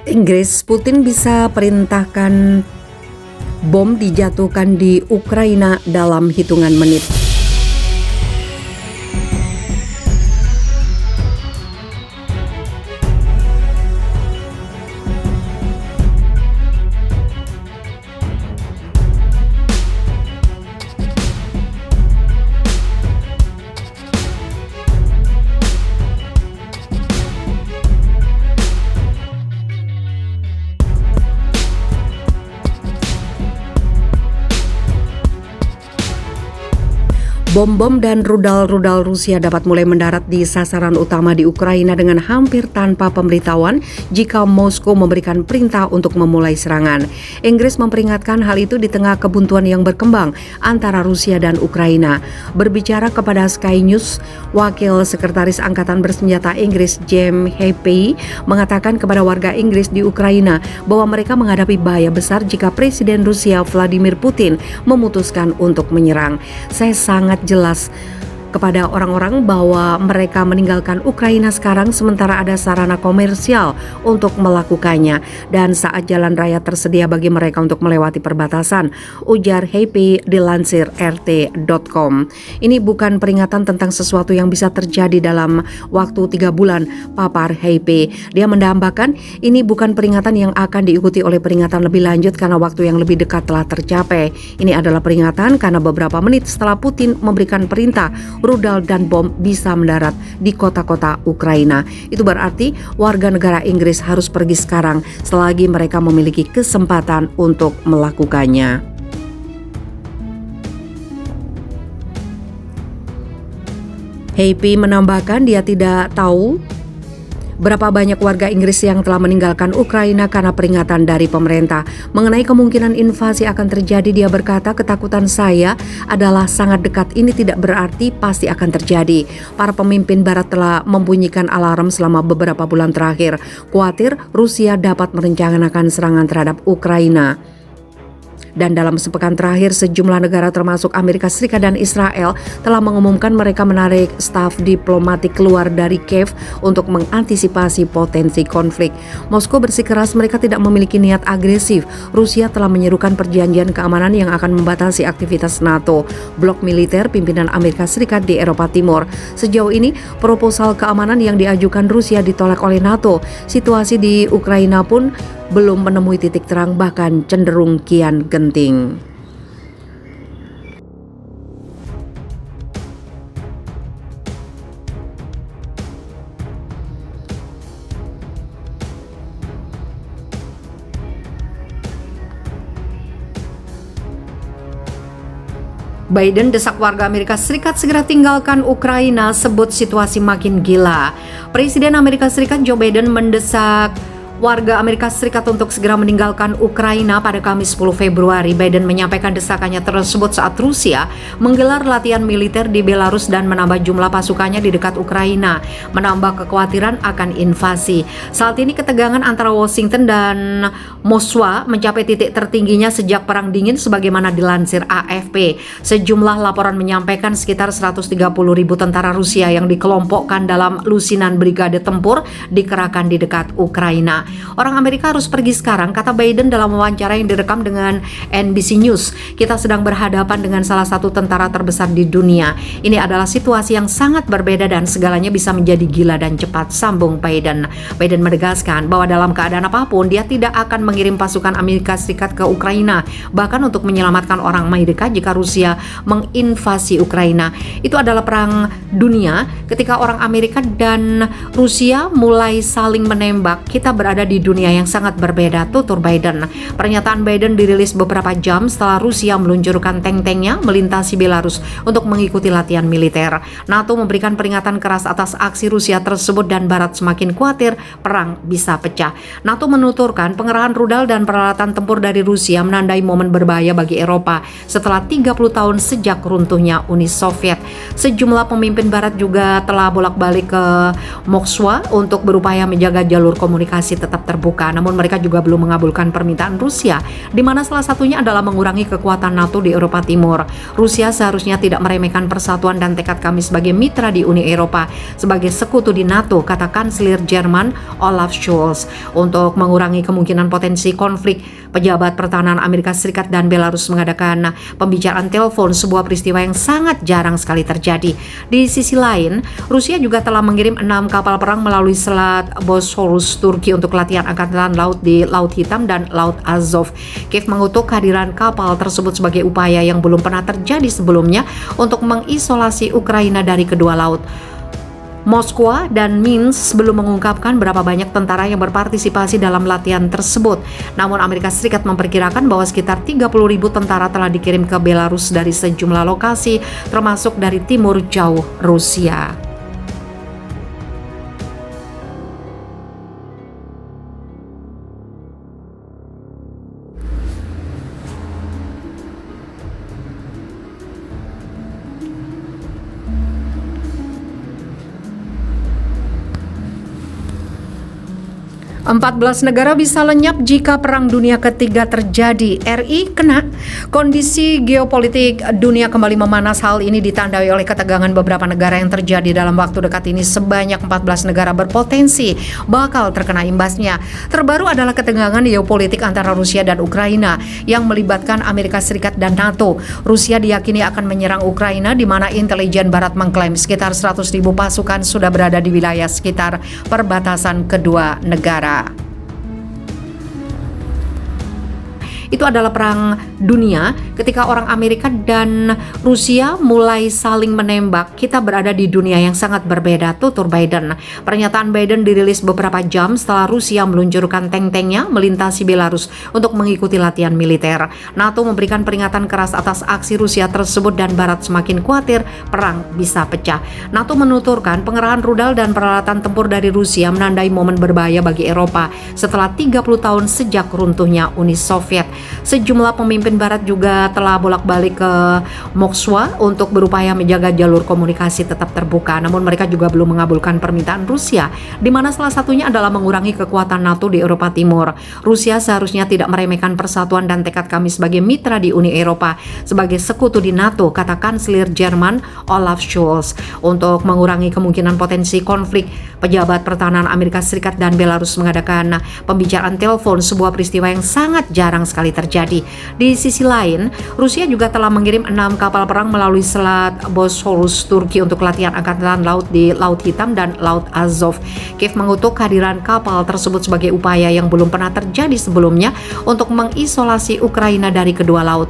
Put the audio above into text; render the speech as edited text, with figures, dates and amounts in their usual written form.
Inggris, Putin bisa perintahkan bom dijatuhkan di Ukraina dalam hitungan menit. Bom-bom dan rudal-rudal Rusia dapat mulai mendarat di sasaran utama di Ukraina dengan hampir tanpa pemberitahuan jika Moskow memberikan perintah untuk memulai serangan. Inggris memperingatkan hal itu di tengah kebuntuan yang berkembang antara Rusia dan Ukraina. Berbicara kepada Sky News, Wakil Sekretaris Angkatan Bersenjata Inggris James Heapey mengatakan kepada warga Inggris di Ukraina bahwa mereka menghadapi bahaya besar jika Presiden Rusia Vladimir Putin memutuskan untuk menyerang. Saya sangat jelas kepada orang-orang bahwa mereka meninggalkan Ukraina sekarang sementara ada sarana komersial untuk melakukannya dan saat jalan raya tersedia bagi mereka untuk melewati perbatasan, ujar Heapey dilansir RT.com. Ini bukan peringatan tentang sesuatu yang bisa terjadi dalam waktu 3 bulan, papar Heapey. Dia menambahkan ini bukan peringatan yang akan diikuti oleh peringatan lebih lanjut karena waktu yang lebih dekat telah tercapai. Ini adalah peringatan karena beberapa menit setelah Putin memberikan perintah, rudal dan bom bisa mendarat di kota-kota Ukraina. Itu berarti warga negara Inggris harus pergi sekarang selagi mereka memiliki kesempatan untuk melakukannya. Heapey menambahkan dia tidak tahu berapa banyak warga Inggris yang telah meninggalkan Ukraina karena peringatan dari pemerintah. Mengenai kemungkinan invasi akan terjadi, dia berkata, ketakutan saya adalah sangat dekat. Ini tidak berarti pasti akan terjadi. Para pemimpin barat telah membunyikan alarm selama beberapa bulan terakhir. Khawatir Rusia dapat merencanakan serangan terhadap Ukraina. Dan dalam sepekan terakhir, sejumlah negara termasuk Amerika Serikat dan Israel telah mengumumkan mereka menarik staf diplomatik keluar dari Kiev untuk mengantisipasi potensi konflik. Moskow bersikeras mereka tidak memiliki niat agresif. Rusia telah menyerukan perjanjian keamanan yang akan membatasi aktivitas NATO, blok militer pimpinan Amerika Serikat di Eropa Timur. Sejauh ini, proposal keamanan yang diajukan Rusia ditolak oleh NATO. Situasi di Ukraina pun belum menemui titik terang, bahkan cenderung kian genting. Biden desak warga Amerika Serikat segera tinggalkan Ukraina, sebut situasi makin gila. Presiden Amerika Serikat Joe Biden mendesak warga Amerika Serikat untuk segera meninggalkan Ukraina pada Kamis 10 Februari. Biden menyampaikan desakannya tersebut saat Rusia menggelar latihan militer di Belarus dan menambah jumlah pasukannya di dekat Ukraina, menambah kekhawatiran akan invasi. Saat ini ketegangan antara Washington dan Moskwa mencapai titik tertingginya sejak Perang Dingin sebagaimana dilansir AFP. Sejumlah laporan menyampaikan sekitar 130.000 tentara Rusia yang dikelompokkan dalam lusinan brigade tempur dikerahkan di dekat Ukraina. Orang Amerika harus pergi sekarang, kata Biden dalam wawancara yang direkam dengan NBC News. Kita sedang berhadapan dengan salah satu tentara terbesar di dunia. Ini adalah situasi yang sangat berbeda dan segalanya bisa menjadi gila dan cepat, sambung Biden. Biden menegaskan bahwa dalam keadaan apapun dia tidak akan mengirim pasukan Amerika Serikat ke Ukraina, bahkan untuk menyelamatkan orang Amerika jika Rusia menginvasi Ukraina. Itu adalah perang dunia ketika orang Amerika dan Rusia mulai saling menembak. Kita berada di dunia yang sangat berbeda, tutur Biden. Pernyataan Biden dirilis beberapa jam setelah Rusia meluncurkan tank-tanknya melintasi Belarus untuk mengikuti latihan militer. NATO memberikan peringatan keras atas aksi Rusia tersebut dan Barat semakin khawatir perang bisa pecah. NATO menuturkan pengerahan rudal dan peralatan tempur dari Rusia menandai momen berbahaya bagi Eropa setelah 30 tahun sejak runtuhnya Uni Soviet. Sejumlah pemimpin Barat juga telah bolak-balik ke Moskwa untuk berupaya menjaga jalur komunikasi tetap terbuka. Namun mereka juga belum mengabulkan permintaan Rusia, di mana salah satunya adalah mengurangi kekuatan NATO di Eropa Timur. Rusia seharusnya tidak meremehkan persatuan dan tekad kami sebagai mitra di Uni Eropa, sebagai sekutu di NATO, kata Kanselir Jerman Olaf Scholz. Untuk mengurangi kemungkinan potensi konflik, pejabat pertahanan Amerika Serikat dan Belarus mengadakan pembicaraan telepon, sebuah peristiwa yang sangat jarang sekali terjadi. Di sisi lain, Rusia juga telah mengirim 6 kapal perang melalui Selat Bosporus Turki untuk latihan angkatan laut di Laut Hitam dan Laut Azov. Kiev mengutuk kehadiran kapal tersebut sebagai upaya yang belum pernah terjadi sebelumnya untuk mengisolasi Ukraina dari kedua laut. Moskwa dan Minsk belum mengungkapkan berapa banyak tentara yang berpartisipasi dalam latihan tersebut. Namun Amerika Serikat memperkirakan bahwa sekitar 30.000 tentara telah dikirim ke Belarus dari sejumlah lokasi, termasuk dari timur jauh Rusia. "14 negara bisa lenyap jika Perang Dunia Ketiga terjadi. RI kena." Kondisi geopolitik dunia kembali memanas. Hal ini ditandai oleh ketegangan beberapa negara yang terjadi dalam waktu dekat ini. Sebanyak 14 negara berpotensi bakal terkena imbasnya. Terbaru adalah ketegangan geopolitik antara Rusia dan Ukraina yang melibatkan Amerika Serikat dan NATO. Rusia diyakini akan menyerang Ukraina, di mana intelijen Barat mengklaim sekitar 100.000 pasukan sudah berada di wilayah sekitar perbatasan kedua negara. Itu adalah perang dunia ketika orang Amerika dan Rusia mulai saling menembak. Kita berada di dunia yang sangat berbeda, tutur Biden. Pernyataan Biden dirilis beberapa jam setelah Rusia meluncurkan tank-tanknya melintasi Belarus untuk mengikuti latihan militer. NATO memberikan peringatan keras atas aksi Rusia tersebut dan Barat semakin khawatir perang bisa pecah. NATO menuturkan pengerahan rudal dan peralatan tempur dari Rusia menandai momen berbahaya bagi Eropa setelah 30 tahun sejak runtuhnya Uni Soviet. Sejumlah pemimpin Barat juga telah bolak-balik ke Moskwa untuk berupaya menjaga jalur komunikasi tetap terbuka. Namun mereka juga belum mengabulkan permintaan Rusia, di mana salah satunya adalah mengurangi kekuatan NATO di Eropa Timur. Rusia seharusnya tidak meremehkan persatuan dan tekad kami sebagai mitra di Uni Eropa, sebagai sekutu di NATO, kata Kanselir Jerman Olaf Scholz. Untuk mengurangi kemungkinan potensi konflik, pejabat pertahanan Amerika Serikat dan Belarus mengadakan pembicaraan telepon, sebuah peristiwa yang sangat jarang sekali terjadi. Di sisi lain, Rusia juga telah mengirim 6 kapal perang melalui Selat Bosporus Turki untuk latihan angkatan laut di Laut Hitam dan Laut Azov. Kiev mengutuk kehadiran kapal tersebut sebagai upaya yang belum pernah terjadi sebelumnya untuk mengisolasi Ukraina dari kedua laut.